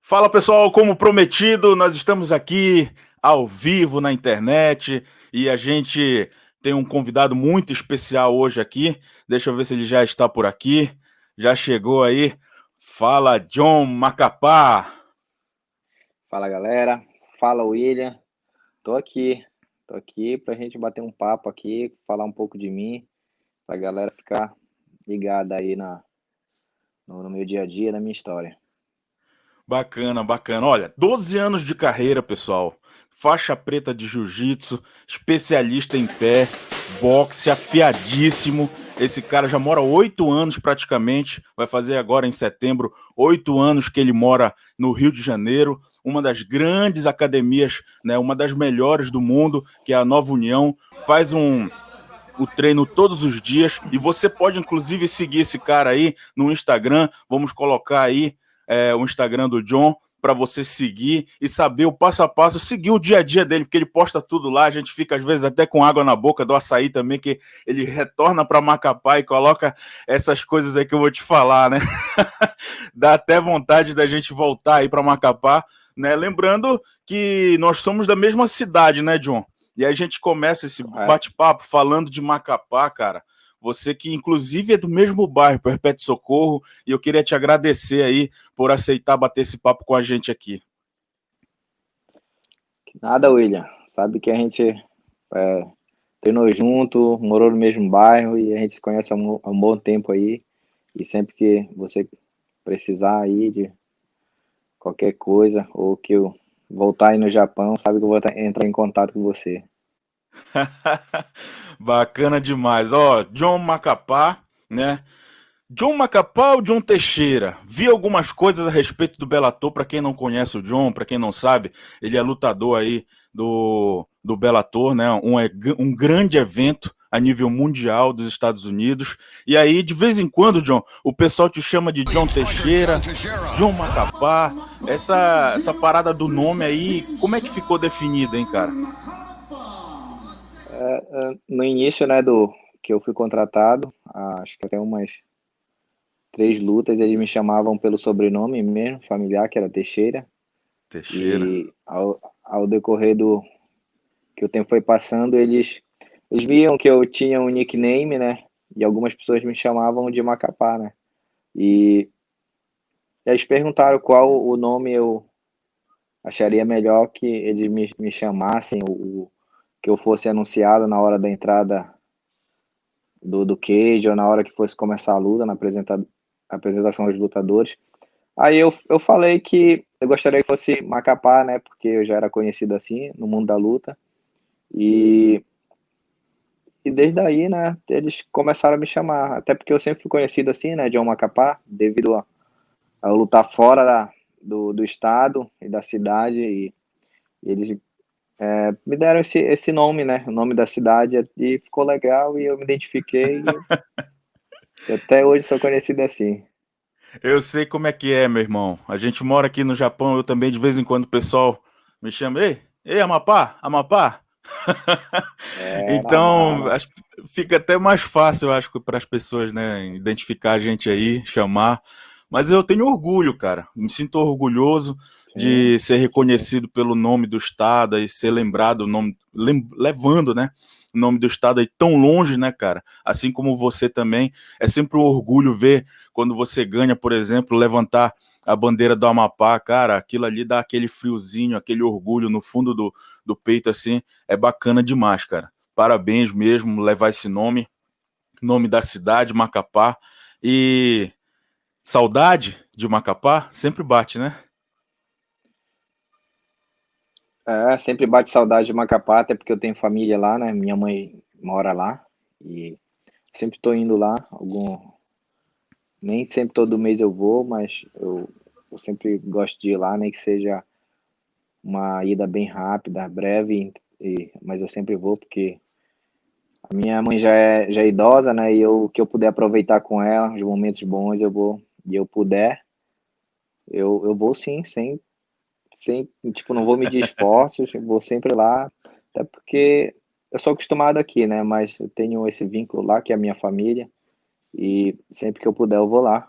Fala pessoal, como prometido, nós estamos aqui ao vivo na internet e a gente tem um convidado muito especial hoje aqui. Deixa eu ver se ele já está por aqui. Já chegou aí. Fala, John Macapá. Fala galera, fala William, tô aqui, tô aqui pra gente bater um papo aqui, falar um pouco de mim, pra galera ficar ligada aí no meu dia a dia, na minha história. Bacana, bacana. Olha, 12 anos de carreira, pessoal. Faixa preta de jiu-jitsu, especialista em pé, boxe, afiadíssimo. Esse cara já mora 8 anos praticamente, vai fazer agora em setembro 8 anos que ele mora no Rio de Janeiro, uma das grandes academias, né, uma das melhores do mundo, que é a Nova União. Faz o treino todos os dias e você pode inclusive seguir esse cara aí no Instagram. Vamos colocar aí o Instagram do John para você seguir e saber o passo a passo, seguir o dia a dia dele, porque ele posta tudo lá. A gente fica às vezes até com água na boca do açaí também, que ele retorna para Macapá e coloca essas coisas aí que eu vou te falar, né? Dá até vontade da gente voltar aí para Macapá, né? Lembrando que nós somos da mesma cidade, né, John? E aí a gente começa esse Correto? bate-papo falando de Macapá, cara. Você que inclusive é do mesmo bairro, Perpétuo Socorro, e eu queria te agradecer aí por aceitar bater esse papo com a gente aqui. Nada, William, sabe que a gente treinou junto, morou no mesmo bairro e a gente se conhece há um bom tempo aí, e sempre que você precisar aí de qualquer coisa ou que eu voltar aí no Japão, sabe que eu vou entrar em contato com você. Bacana demais. Ó, John Macapá, né? John Macapá ou John Teixeira? Vi algumas coisas a respeito do Bellator, para quem não conhece o John, para quem não sabe, ele é lutador aí do Bellator, né? Um grande evento a nível mundial dos Estados Unidos. E aí, de vez em quando, John, o pessoal te chama de John Teixeira, John Macapá. Essa parada do nome aí, como é que ficou definida, hein, cara? No início, né, do que eu fui contratado, acho que até umas 3 lutas, eles me chamavam pelo sobrenome mesmo, familiar, que era Teixeira. Teixeira. E ao decorrer do que o tempo foi passando, eles viam que eu tinha um nickname, né? E algumas pessoas me chamavam de Macapá, né? E eles perguntaram qual o nome eu acharia melhor que eles me chamassem, que eu fosse anunciado na hora da entrada do cage ou na hora que fosse começar a luta, na apresentação dos lutadores. Aí eu falei que eu gostaria que fosse Macapá, né? Porque eu já era conhecido assim no mundo da luta. E, e desde aí, né? Eles começaram a me chamar. Até porque eu sempre fui conhecido assim, né? John Macapá, devido a eu lutar fora do estado e da cidade. E eles me deram esse nome, né? O nome da cidade. E ficou legal e eu me identifiquei. E até hoje sou conhecido assim. Eu sei como é que é, meu irmão. A gente mora aqui no Japão, eu também, de vez em quando, o pessoal me chama, ei, Amapá, Amapá. É Então, normal. fica até mais fácil, eu acho, para as pessoas, né, identificar a gente aí, chamar. Mas eu tenho orgulho, cara. Me sinto orgulhoso Sim, de ser com certeza. reconhecido pelo nome do estado e ser lembrado o nome, levando, né, o nome do estado aí tão longe, né, cara? Assim como você também. É sempre um orgulho ver quando você ganha, por exemplo, levantar a bandeira do Amapá, cara. Aquilo ali dá aquele friozinho, aquele orgulho no fundo do peito, assim. É bacana demais, cara. Parabéns mesmo levar esse nome, nome da cidade, Macapá. E saudade de Macapá sempre bate, né? Sempre bate saudade de Macapá, até porque eu tenho família lá, né? Minha mãe mora lá e sempre tô indo lá. Nem sempre todo mês eu vou, mas eu sempre gosto de ir lá, nem que seja uma ida bem rápida, breve, mas eu sempre vou porque a minha mãe já é idosa, né? E o que eu puder aproveitar com ela, os momentos bons eu vou, e eu puder, eu vou sim, sem, tipo, não vou medir esforços, eu vou sempre lá, até porque eu sou acostumado aqui, né? Mas eu tenho esse vínculo lá, que é a minha família, e sempre que eu puder eu vou lá,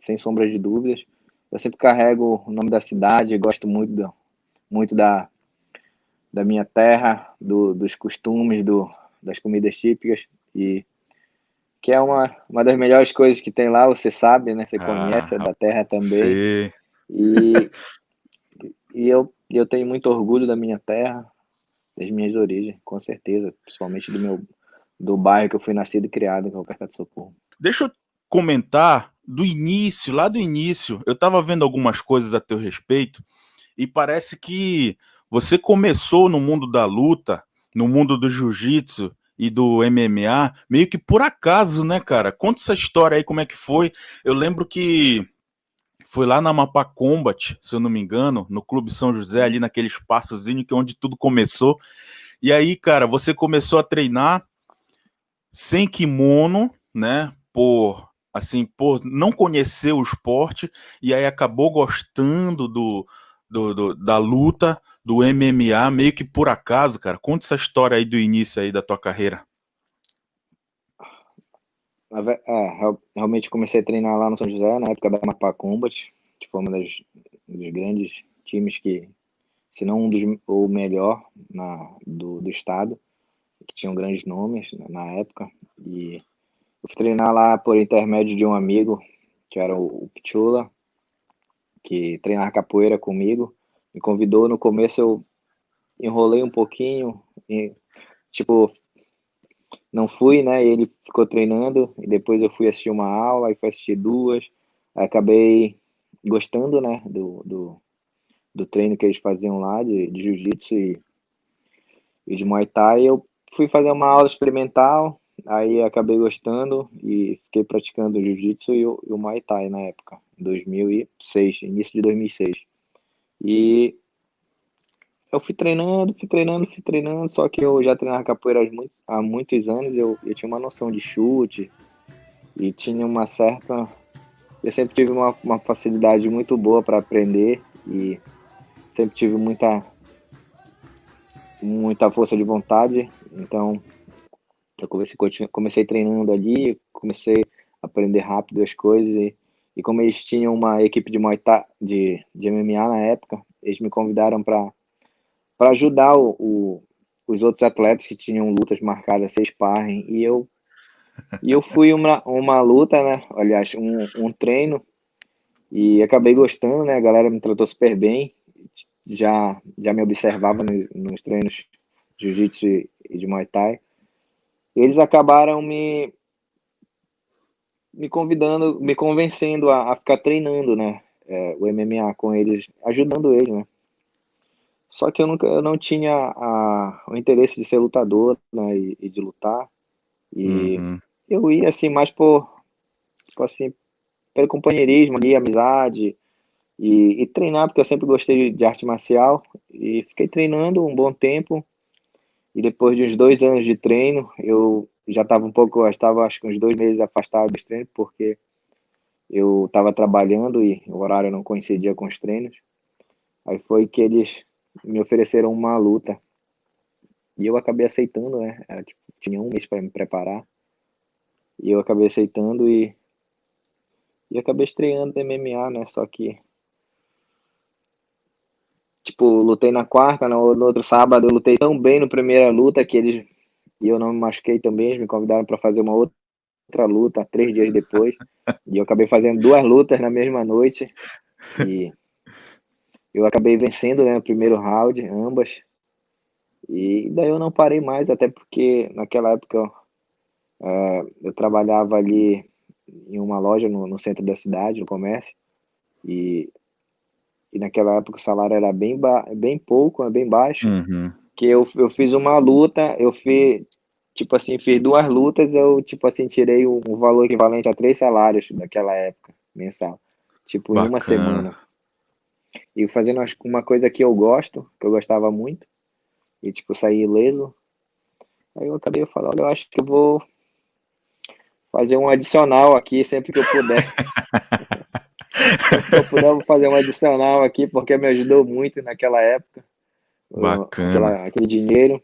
sem sombra de dúvidas. eu sempre carrego o nome da cidade, gosto muito da minha terra, dos costumes, das comidas típicas, e que é uma das melhores coisas que tem lá, você sabe, né? Você conhece, é Ah, da terra também. você. E, eu tenho muito orgulho da minha terra, das minhas origens, com certeza, principalmente do bairro que eu fui nascido e criado, que é o Perpétuo Socorro. Deixa eu comentar do início, lá do início. Eu tava vendo algumas coisas a teu respeito e parece que você começou no mundo da luta, no mundo do jiu-jitsu e do MMA, meio que por acaso, né, cara? Conta essa história aí, como é que foi. Eu lembro que foi lá na Mapa Combat, se eu não me engano, no Clube São José, ali naquele espaçozinho que é onde tudo começou. E aí, cara, você começou a treinar sem kimono, né? Por não conhecer o esporte, e aí acabou gostando da luta, do MMA, meio que por acaso, cara. Conta essa história aí do início aí da tua carreira. Realmente comecei a treinar lá no São José, na época da Mapa Combat, que foi dos grandes times se não o melhor do estado, que tinham grandes nomes na época. E eu fui treinar lá por intermédio de um amigo, que era o Pichula, que treinava capoeira comigo. Me convidou. No começo eu enrolei um pouquinho, e, tipo, não fui, né? Ele ficou treinando, e depois eu fui assistir uma aula, aí fui assistir duas. Aí acabei gostando, né, do treino que eles faziam lá, de jiu-jitsu e de Muay Thai. Eu fui fazer uma aula experimental, aí acabei gostando e fiquei praticando o jiu-jitsu e o Muay Thai na época, em 2006, início de 2006. E eu fui treinando, só que eu já treinava capoeira há muitos anos, eu tinha uma noção de chute e tinha uma certa. Eu sempre tive uma facilidade muito boa para aprender e sempre tive muita força de vontade, então eu comecei treinando ali, comecei a aprender rápido as coisas e como eles tinham uma equipe de Muay Thai, de MMA na época, eles me convidaram para ajudar os outros atletas que tinham lutas marcadas, ser sparring, e eu fui uma luta, né? Aliás, um treino, e acabei gostando, né? A galera me tratou super bem, já me observava nos treinos de jiu-jitsu e de Muay Thai. Eles acabaram me convidando, me convencendo a ficar treinando, né? O MMA com eles, ajudando eles, né? Só que eu não tinha o interesse de ser lutador, né? E de lutar. E Uhum. eu ia assim mais tipo assim, pelo companheirismo ali, amizade e treinar, porque eu sempre gostei de arte marcial e fiquei treinando um bom tempo. E depois de uns 2 anos de treino, eu já estava eu estava acho que uns 2 meses afastado dos treinos, porque eu estava trabalhando e o horário não coincidia com os treinos. Aí foi que eles me ofereceram uma luta e eu acabei aceitando, né? Tipo, tinha um mês para me preparar e eu acabei aceitando e acabei estreando no MMA, né? Só que, tipo, lutei na quarta, no outro sábado eu lutei tão bem no primeira luta e eu não me machuquei também, eles me convidaram para fazer uma outra luta 3 dias depois e eu acabei fazendo 2 lutas na mesma noite e eu acabei vencendo, né, o primeiro round, ambas. E daí eu não parei mais, até porque naquela época eu trabalhava ali em uma loja no centro da cidade, no comércio, e, e naquela época o salário era bem pouco, né, bem baixo, Uhum. que eu fiz uma luta, tipo assim, fiz 2 lutas, eu, tipo assim, tirei um valor equivalente a 3 salários daquela época, mensal, tipo, em uma Bacana. semana. E fazendo uma coisa que eu gosto, que eu gostava muito, e tipo, saí ileso. Aí eu acabei falando, olha, eu acho que eu vou fazer um adicional aqui sempre que eu puder. Sempre que eu puder, eu vou fazer um adicional aqui, porque me ajudou muito naquela época, Bacana. aquele dinheiro.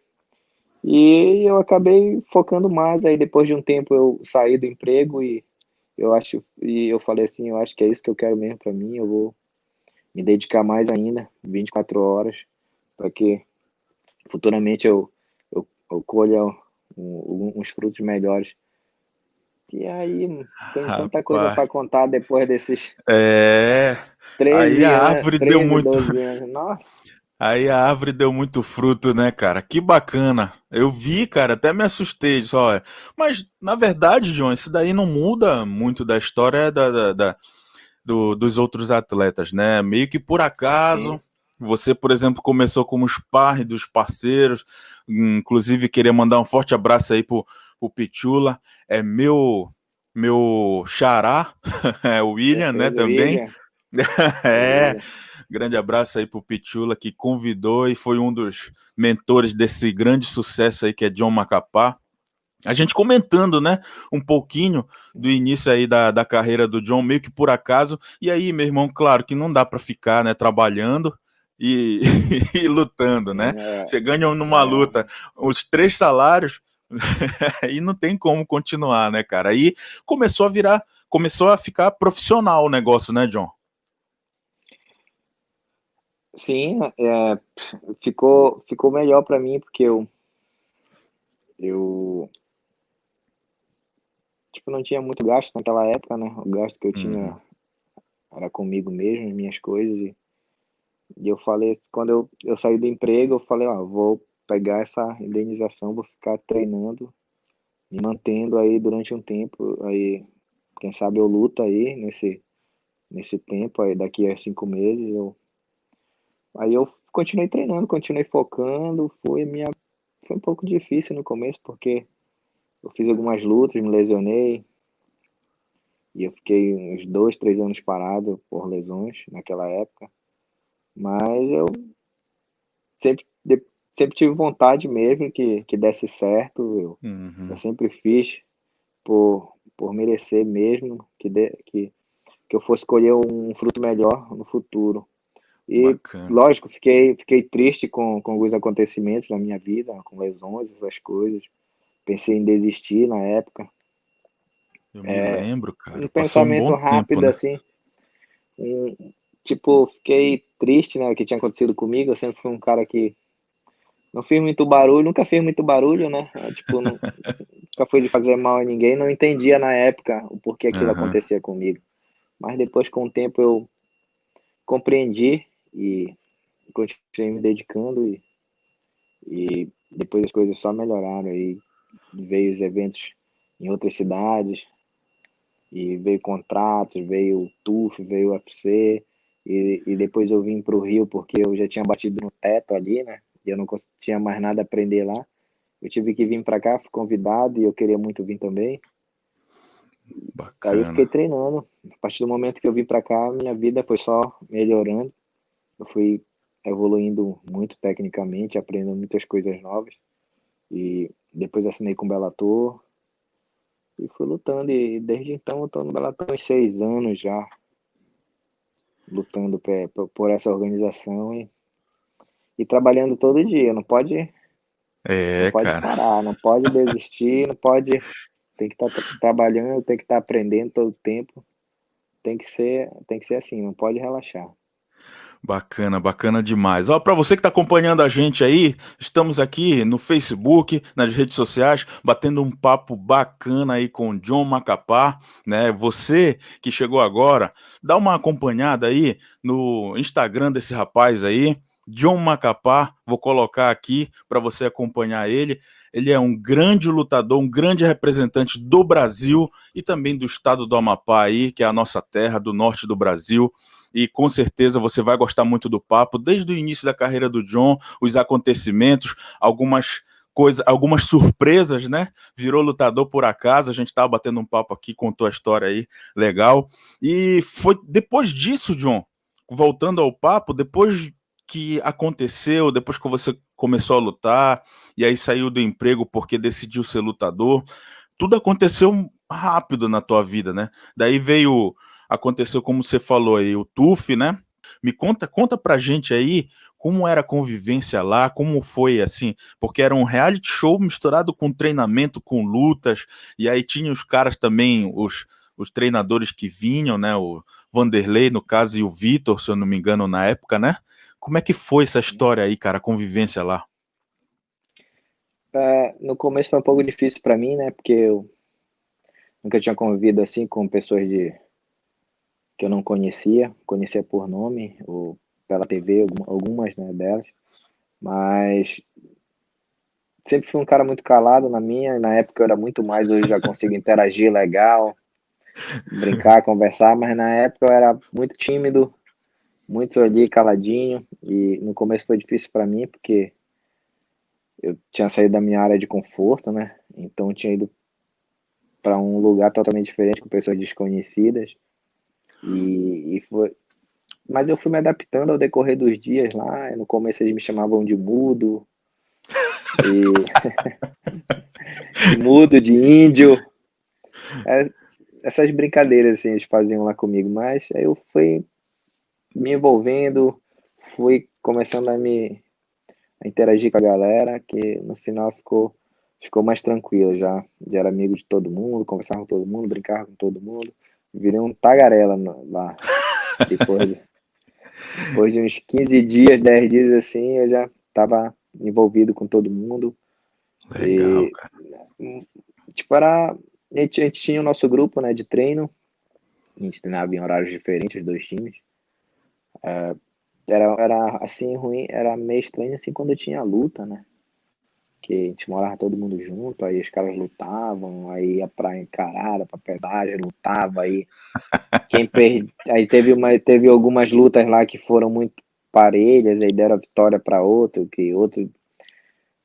E eu acabei focando mais. Aí depois de um tempo eu saí do emprego e eu falei assim, eu acho que é isso que eu quero mesmo para mim. me dedicar mais ainda, 24 horas, para que futuramente eu colha uns frutos melhores. E aí, tem tanta coisa Rapaz, para contar depois desses é. Aí 13 a anos, árvore deu 13, muito. 12 anos. Nossa, Aí a árvore deu muito fruto, né, cara? Que bacana. Eu vi, cara, até me assustei. Só, mas, na verdade, John, isso daí não muda muito da história dos outros atletas, né? Meio que por acaso. sim, Você, por exemplo, começou como sparring dos parceiros. Inclusive, queria mandar um forte abraço aí pro Pichula. É meu xará, é o William, né, certeza, também. William, É, beleza. grande abraço aí pro Pichula, que convidou e foi um dos mentores desse grande sucesso aí que é John Macapá. A gente comentando, né, um pouquinho do início aí da carreira do John, meio que por acaso. E aí, meu irmão, claro que não dá para ficar, né, trabalhando e, e lutando, né? Sim, Você ganha numa é, luta os 3 salários e não tem como continuar, né, cara? Aí começou a ficar profissional o negócio, né, John? sim, ficou melhor para mim porque eu tipo, não tinha muito gasto naquela época, né? O gasto que eu tinha Uhum. era comigo mesmo, as minhas coisas. E eu falei, quando eu saí do emprego, eu falei, ó, vou pegar essa indenização, vou ficar treinando, me mantendo aí durante um tempo. Aí, quem sabe eu luto aí nesse tempo, aí daqui a 5 meses. Aí eu continuei treinando, continuei focando. Foi um pouco difícil no começo, porque eu fiz algumas lutas, me lesionei, e eu fiquei uns 2, 3 anos parado por lesões naquela época. Mas eu sempre, sempre tive vontade mesmo que desse certo. Eu Uhum. sempre fiz por merecer mesmo que eu fosse colher um fruto melhor no futuro. E, Bacana. lógico, fiquei triste com alguns acontecimentos na minha vida, com lesões, essas coisas. Pensei em desistir na época. Eu me lembro, Um cara. Passou um bom pensamento tempo, rápido, né? assim, tipo, fiquei triste, né, o que tinha acontecido comigo. Eu sempre fui um cara que não fiz muito barulho, nunca fiz muito barulho, né? Tipo, nunca fui de fazer mal a ninguém, não entendia na época o porquê aquilo Aham. acontecia comigo. Mas depois, com o tempo, eu compreendi e continuei me dedicando e depois as coisas só melhoraram. Aí veio os eventos em outras cidades e veio contratos, veio o TUF, veio o UFC e depois eu vim para o Rio porque eu já tinha batido no teto ali, né? E eu não tinha mais nada a aprender lá. Eu tive que vir para cá, fui convidado e eu queria muito vir também. Aí eu fiquei Bacana. treinando. A partir do momento que eu vim para cá, minha vida foi só melhorando. Eu fui evoluindo muito tecnicamente, aprendendo muitas coisas novas. E depois assinei com o Bellator e fui lutando. E desde então eu tô no Bellator há 6 anos já, lutando por essa organização e trabalhando todo dia. Não É, pode cara. parar, não pode desistir, não pode. Tem que estar trabalhando, tem que estar aprendendo todo o tempo. Tem que ser assim, não pode relaxar. Bacana, bacana demais. Ó, para você que está acompanhando a gente aí, estamos aqui no Facebook, nas redes sociais, batendo um papo bacana aí com o John Macapá, né? Você que chegou agora, dá uma acompanhada aí no Instagram desse rapaz aí, John Macapá. Vou colocar aqui para você acompanhar ele. Ele é um grande lutador, um grande representante do Brasil e também do estado do Amapá aí, que é a nossa terra, do norte do Brasil. E com certeza você vai gostar muito do papo, desde o início da carreira do John, os acontecimentos, algumas coisas, algumas surpresas, né? Virou lutador por acaso, a gente estava batendo um papo aqui, contou a história aí, legal. E foi depois disso, John, voltando ao papo, depois que aconteceu, depois que você começou a lutar, e aí saiu do emprego porque decidiu ser lutador, tudo aconteceu rápido na tua vida, né? Daí aconteceu como você falou aí, o TUF, né? Conta pra gente aí como era a convivência lá, como foi assim, porque era um reality show misturado com treinamento, com lutas, e aí tinha os caras também, os treinadores que vinham, né? O Vanderlei, no caso, e o Vitor, se eu não me engano, na época, né? Como é que foi essa história aí, cara, a convivência lá? No começo foi um pouco difícil para mim, né? Porque eu nunca tinha convivido assim com pessoas que eu não conhecia por nome ou pela TV, algumas, né, delas, mas sempre fui um cara muito calado na minha, na época eu era muito mais, hoje já consigo interagir legal, brincar, conversar, mas na época eu era muito tímido, muito ali caladinho, e no começo foi difícil para mim, porque eu tinha saído da minha área de conforto, né? Então eu tinha ido para um lugar totalmente diferente, com pessoas desconhecidas, e foi. Mas eu fui me adaptando ao decorrer dos dias lá. No começo eles me chamavam de mudo, e de mudo, de índio. É, essas brincadeiras assim eles faziam lá comigo, mas aí eu fui me envolvendo, fui começando a interagir com a galera, que no final ficou mais tranquilo já. Já era amigo de todo mundo, conversava com todo mundo, brincava com todo mundo. Virei um tagarela lá. Depois, depois de uns 15 dias, 10 dias assim, eu já estava envolvido com todo mundo. Legal, E, cara. tipo, a gente tinha o nosso grupo, né, de treino. A gente treinava em horários diferentes, os dois times. Era assim, ruim, era meio estranho assim quando tinha luta, né? Que a gente morava todo mundo junto, aí os caras lutavam, aí ia pra encarada, pra pesagem, lutava, aí teve algumas lutas lá que foram muito parelhas, aí deram a vitória para outro, que outro,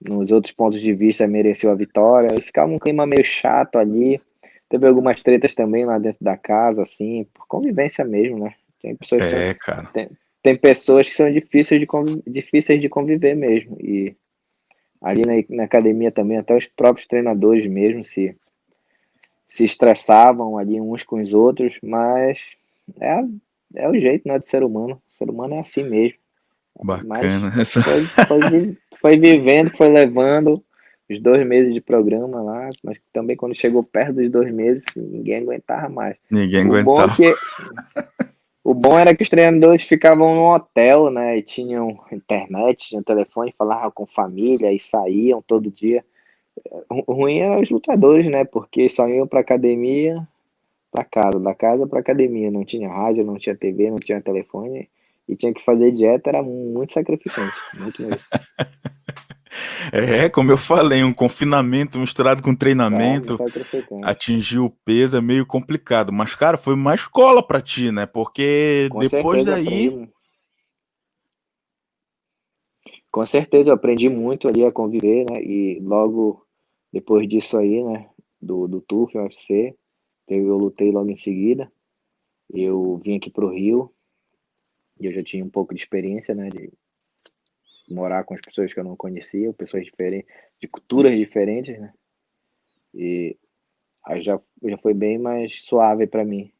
nos outros pontos de vista, mereceu a vitória, aí ficava um clima meio chato ali. Teve algumas tretas também lá dentro da casa, assim, por convivência mesmo, né? Tem pessoas que são, É, cara. tem, tem pessoas que são difíceis de conviver mesmo, e ali na academia também, até os próprios treinadores mesmo se estressavam ali uns com os outros, mas é, é o jeito, né, do ser humano. O ser humano é assim mesmo. Mas Bacana essa. foi vivendo, foi levando os 2 meses de programa lá, mas também quando chegou perto dos 2 meses, ninguém aguentava mais. Ninguém O bom é aguentava. que o bom era que os treinadores ficavam no hotel, né? E tinham internet, tinham telefone, falavam com família e saíam todo dia. O ruim eram os lutadores, né? Porque só iam pra academia, pra casa, da casa pra academia. Não tinha rádio, não tinha TV, não tinha telefone. E tinha que fazer dieta, era muito sacrificante, muito mesmo. Como eu falei, um confinamento misturado com É, muito treinamento, sacrificante. atingir o peso é meio complicado. Mas, cara, foi uma escola pra ti, né? Porque Com depois certeza eu daí. aprendi, com certeza eu aprendi muito ali a conviver, né? E logo depois disso aí, né? Do TUF, UFC, eu lutei logo em seguida. Eu vim aqui pro Rio e eu já tinha um pouco de experiência, né? De morar com as pessoas que eu não conhecia, pessoas diferentes, de culturas diferentes, né? E aí já foi bem mais suave para mim.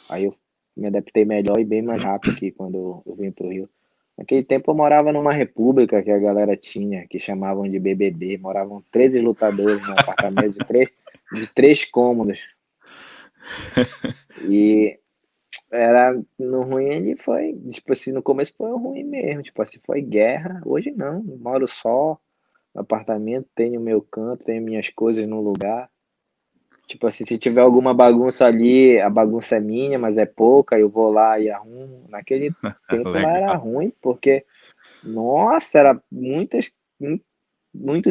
Aí eu me adaptei melhor e bem mais rápido aqui quando eu vim pro Rio. Naquele tempo eu morava numa república que a galera tinha, que chamavam de BBB. Moravam 13 lutadores num apartamento de três cômodos. E era no ruim ele foi, tipo assim, no começo foi ruim mesmo, tipo assim, foi guerra. Hoje não, moro só no apartamento, tenho meu canto, tenho minhas coisas no lugar. Tipo assim, se tiver alguma bagunça ali, a bagunça é minha, mas é pouca, eu vou lá e arrumo. Naquele tempo lá era Legal. ruim, porque, nossa, era muitos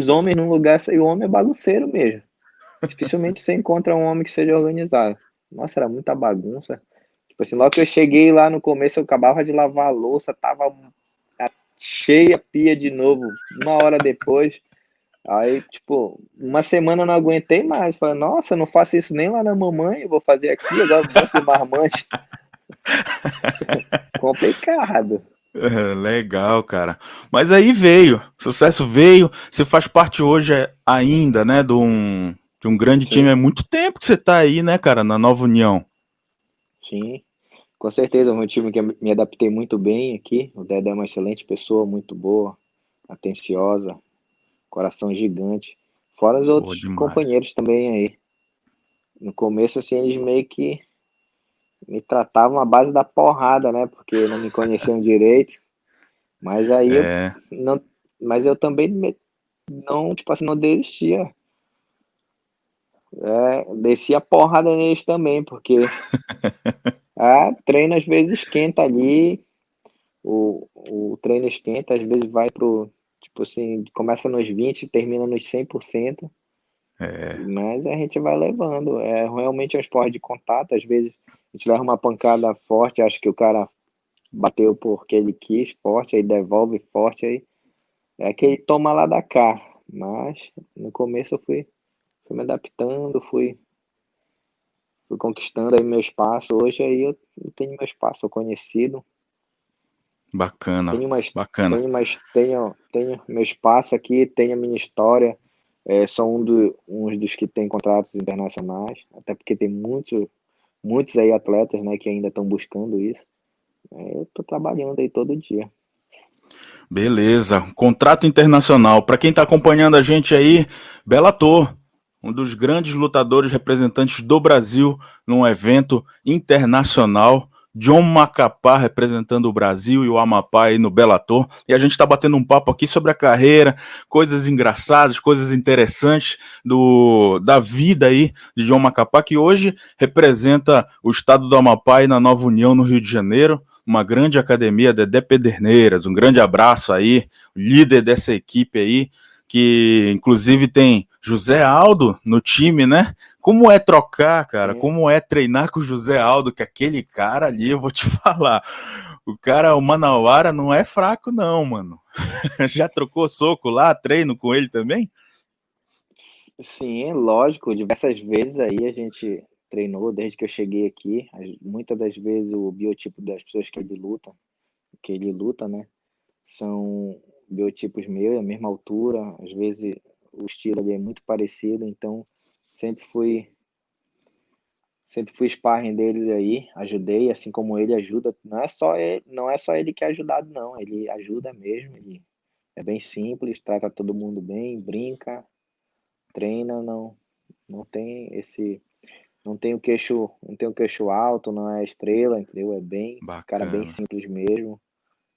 homens num lugar, e o homem é bagunceiro mesmo. Dificilmente você encontra um homem que seja organizado. Nossa, era muita bagunça. Tipo assim, logo que eu cheguei lá no começo, eu acabava de lavar a louça, tava cheia a pia de novo. Uma hora depois, aí, tipo, uma semana eu não aguentei mais. Falei, nossa, eu não faço isso nem lá na mamãe, eu vou fazer aqui, agora um monte de marmanjo. Complicado. Legal, cara. Mas aí veio, sucesso veio. Você faz parte hoje ainda, né, de um grande time. Sim, É muito tempo que você tá aí, né, cara, na Nova União. sim. Com certeza, é um time que eu me adaptei muito bem aqui. O Dedé é uma excelente pessoa, muito boa, atenciosa, coração gigante. Fora os Pô, outros demais. companheiros também aí. no começo, assim, eles meio que me tratavam à base da porrada, né? Porque não me conheciam direito. Mas aí eu É, não, mas eu também não, tipo assim, não desistia. Descia a porrada neles também, porque treino às vezes esquenta ali, o treino esquenta, às vezes vai pro, tipo assim, começa nos 20 termina nos 100%, é, mas a gente vai levando. É realmente um esporte de contato, às vezes a gente leva uma pancada forte, acho que o cara bateu porque ele quis forte, aí devolve forte, aí é aquele toma lá da cá. Mas no começo eu fui me adaptando, fui conquistando aí meu espaço. Hoje aí eu tenho meu espaço conhecido, bacana, tenho mais, bacana. tenho meu espaço aqui, tenho a minha história. Sou um dos que tem contratos internacionais, até porque tem muitos aí atletas, né, que ainda estão buscando isso. Eu estou trabalhando aí todo dia. Beleza, contrato internacional. Para quem está acompanhando a gente aí, Bellator, um dos grandes lutadores representantes do Brasil num evento internacional. John Macapá representando o Brasil e o Amapá aí no Bellator. E a gente está batendo um papo aqui sobre a carreira, coisas engraçadas, coisas interessantes da vida aí de John Macapá, que hoje representa o estado do Amapá aí na Nova União, no Rio de Janeiro, uma grande academia, Dedé Pederneiras, um grande abraço aí, líder dessa equipe aí, que inclusive tem José Aldo no time, né? Como é trocar, cara? Sim. Como é treinar com o José Aldo, que aquele cara ali, eu vou te falar, o cara, o Manauara não é fraco não, mano. Já trocou soco lá, treino com ele também? Sim, lógico, diversas vezes aí a gente treinou desde que eu cheguei aqui. Muitas das vezes o biotipo das pessoas que ele luta, né, são biotipos meus, a mesma altura, às vezes o estilo ali é muito parecido, então sempre fui sempre fui sparring deles aí, ajudei, assim como ele ajuda. Não é só ele que é ajudado, não, ele ajuda mesmo, ele é bem simples, trata todo mundo bem, brinca, treina, não tem esse não tem o queixo alto, não é estrela, entendeu? É bem, cara bem Bacana, simples mesmo,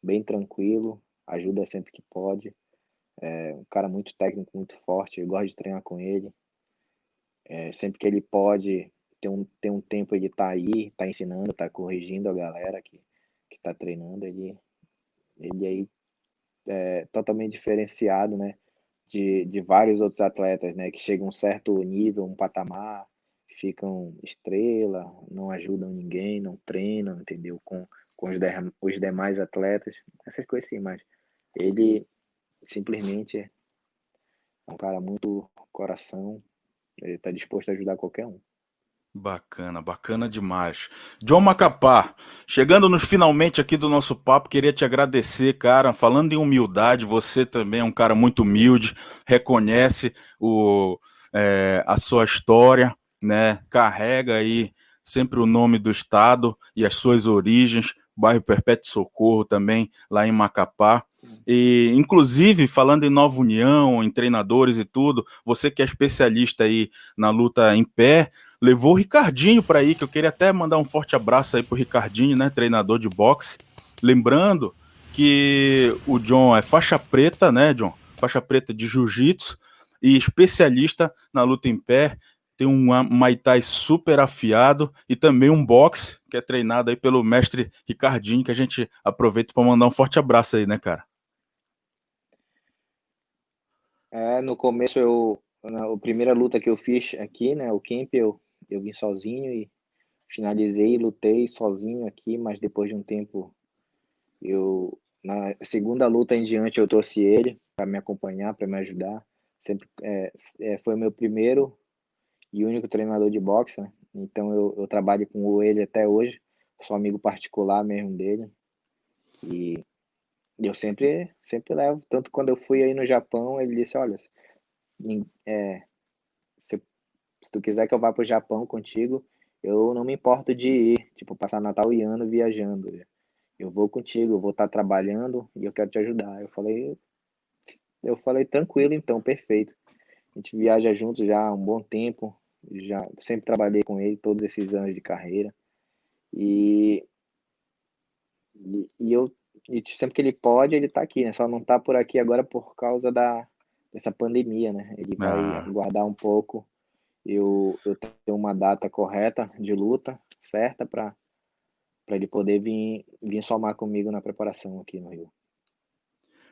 bem tranquilo, ajuda sempre que pode. É um cara muito técnico, muito forte, eu gosto de treinar com ele. Sempre que ele pode, tem um tempo ele tá aí, tá ensinando, tá corrigindo a galera que tá treinando, ele aí é totalmente diferenciado, né? De vários outros atletas, né? Que chegam a um certo nível, um patamar, ficam estrela, não ajudam ninguém, não treinam, entendeu? Com os demais atletas, essas coisas assim, mas ele simplesmente é um cara muito coração, ele tá disposto a ajudar qualquer um. bacana, bacana demais. John Macapá, chegando nos finalmente aqui do nosso papo, queria te agradecer, cara. Falando em humildade, você também é um cara muito humilde, reconhece a sua história, né? Carrega aí sempre o nome do estado e as suas origens, bairro Perpétuo Socorro também, lá em Macapá. E, inclusive, falando em Nova União, em treinadores e tudo, você que é especialista aí na luta em pé, levou o Ricardinho para aí, que eu queria até mandar um forte abraço aí pro Ricardinho, né, treinador de boxe. Lembrando que o John é faixa preta, né, John? Faixa preta de jiu-jitsu e especialista na luta em pé. Tem um Muay Thai super afiado e também um boxe que é treinado aí pelo mestre Ricardinho, que a gente aproveita para mandar um forte abraço aí, né, cara? No começo a primeira luta que eu fiz aqui, né, o camp, eu vim sozinho e finalizei, lutei sozinho aqui, mas depois de um tempo na segunda luta em diante eu trouxe ele para me acompanhar, para me ajudar. Sempre foi o meu primeiro e único treinador de boxe, né? Então eu trabalho com ele até hoje, sou amigo particular mesmo dele e eu sempre levo. Tanto quando eu fui aí no Japão, ele disse, olha, se, se tu quiser que eu vá pro Japão contigo, eu não me importo de ir, tipo, passar Natal e Ano viajando. Eu vou contigo, eu vou estar trabalhando e eu quero te ajudar. Eu falei tranquilo então, perfeito. A gente viaja junto já há um bom tempo, já sempre trabalhei com ele todos esses anos de carreira. E, e sempre que ele pode, ele está aqui, né? Só não está por aqui agora por causa dessa pandemia, né? Ele vai Ah, aguardar um pouco. Eu tenho uma data correta de luta, certa, para ele poder vir somar comigo na preparação aqui no Rio.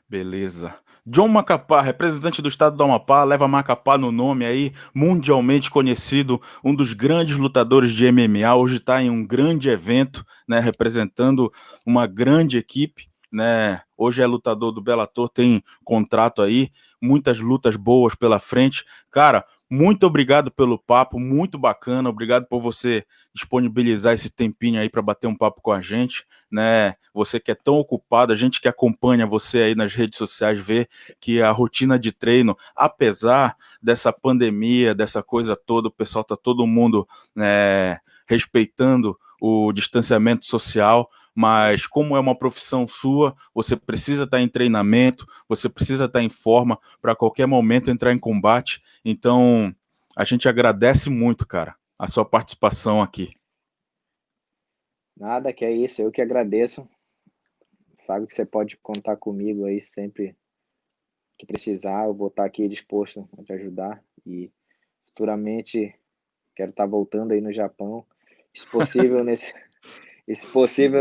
beleza. John Macapá, representante do estado do Amapá, leva Macapá no nome aí, mundialmente conhecido, um dos grandes lutadores de MMA, hoje está em um grande evento, né, representando uma grande equipe, né, hoje é lutador do Bellator, tem contrato aí, muitas lutas boas pela frente. Cara, muito obrigado pelo papo, muito bacana, obrigado por você disponibilizar esse tempinho aí para bater um papo com a gente, né? Você que é tão ocupado, a gente que acompanha você aí nas redes sociais vê que a rotina de treino, apesar dessa pandemia, dessa coisa toda, o pessoal tá todo mundo, né, respeitando o distanciamento social, mas como é uma profissão sua, você precisa estar em treinamento, você precisa estar em forma para qualquer momento entrar em combate. Então, a gente agradece muito, cara, a sua participação aqui. Nada, que é isso, eu que agradeço. Sabe que você pode contar comigo aí sempre que precisar, eu vou estar aqui disposto a te ajudar. E futuramente quero estar voltando aí no Japão, se possível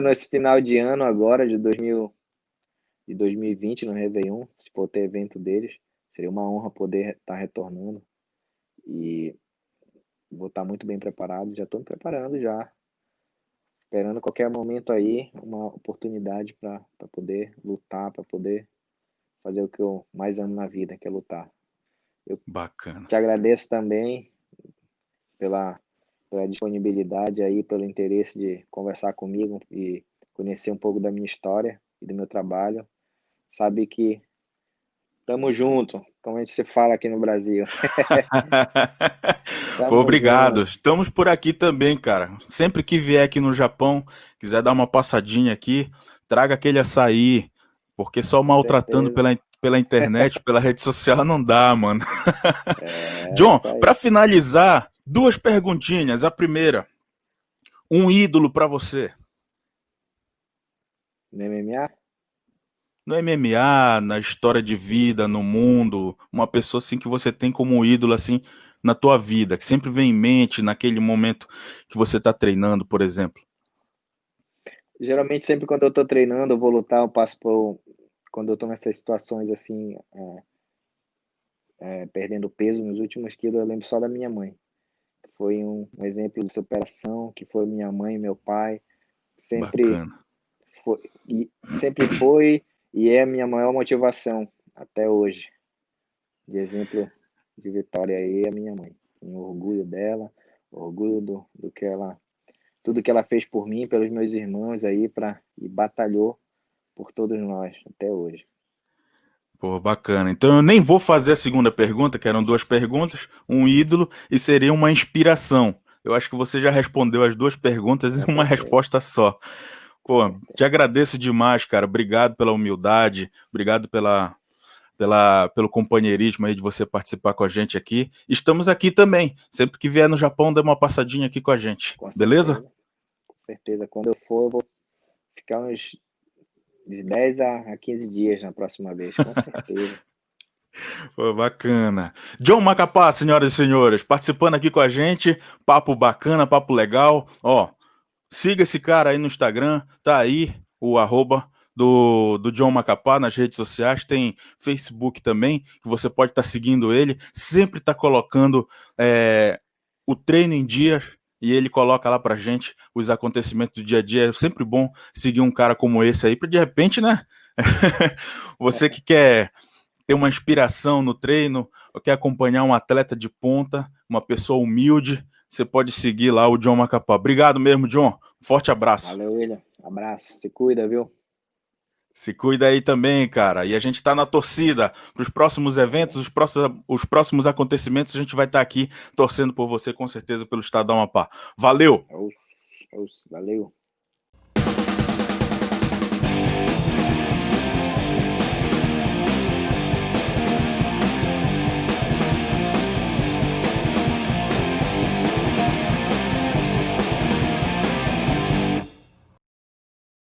nesse final de ano agora, de 2020, no Réveillon, se for ter evento deles, seria uma honra poder estar retornando e vou estar muito bem preparado, já estou me preparando já, esperando qualquer momento aí, uma oportunidade para poder lutar, para poder fazer o que eu mais amo na vida, que é lutar. Eu Bacana. te agradeço também pela, pela disponibilidade aí, pelo interesse de conversar comigo e conhecer um pouco da minha história e do meu trabalho. Sabe que tamo junto, como a gente se fala aqui no Brasil. Pô, Tamo obrigado. junto, Estamos por aqui também, cara. Sempre que vier aqui no Japão, quiser dar uma passadinha aqui, traga aquele açaí, porque só com maltratando certeza. pela internet, pela rede social não dá, mano. É John, isso para aí. finalizar, duas perguntinhas. A primeira, um ídolo para você No MMA, no MMA, na história de vida, no mundo, uma pessoa assim que você tem como ídolo assim na tua vida, que sempre vem em mente naquele momento que você está treinando, por exemplo. geralmente sempre quando eu tô treinando, eu vou lutar, eu passo por quando eu tô nessas situações assim, perdendo peso nos últimos quilos, eu lembro só da minha mãe. Foi um exemplo de superação, que foi minha mãe e meu pai, sempre Bacana. sempre foi e é a minha maior motivação até hoje. De exemplo de vitória aí é a minha mãe. Tenho orgulho dela, orgulho do que ela, tudo que ela fez por mim, pelos meus irmãos aí, e batalhou por todos nós até hoje. Pô, bacana. Então eu nem vou fazer a segunda pergunta, que eram duas perguntas, um ídolo e seria uma inspiração. Eu acho que você já respondeu as duas perguntas em Com uma certeza, resposta só. com Pô, te certeza. agradeço demais, cara. Obrigado pela humildade, obrigado pelo companheirismo aí de você participar com a gente aqui. Estamos aqui também. Sempre que vier no Japão, dê uma passadinha aqui com a gente. Com Beleza? certeza, com certeza. Quando eu for, eu vou ficar uns de 10 a 15 dias na próxima vez, com certeza. Pô, bacana. John Macapá, senhoras e senhores, participando aqui com a gente. Papo bacana, papo legal. Ó, siga esse cara aí no Instagram, tá aí o arroba do John Macapá nas redes sociais, tem Facebook também, que você pode estar seguindo ele, sempre tá colocando o treino em dia e ele coloca lá pra gente os acontecimentos do dia a dia. É sempre bom seguir um cara como esse aí, pra de repente, né? Você que quer ter uma inspiração no treino, ou quer acompanhar um atleta de ponta, uma pessoa humilde, você pode seguir lá o John Macapá. Obrigado mesmo, John. Forte abraço. Valeu, William. Abraço. Se cuida, viu? Se cuida aí também, cara. E a gente tá na torcida para os próximos eventos, os próximos acontecimentos. A gente vai estar aqui torcendo por você, com certeza, pelo estado do Amapá. Valeu! Valeu.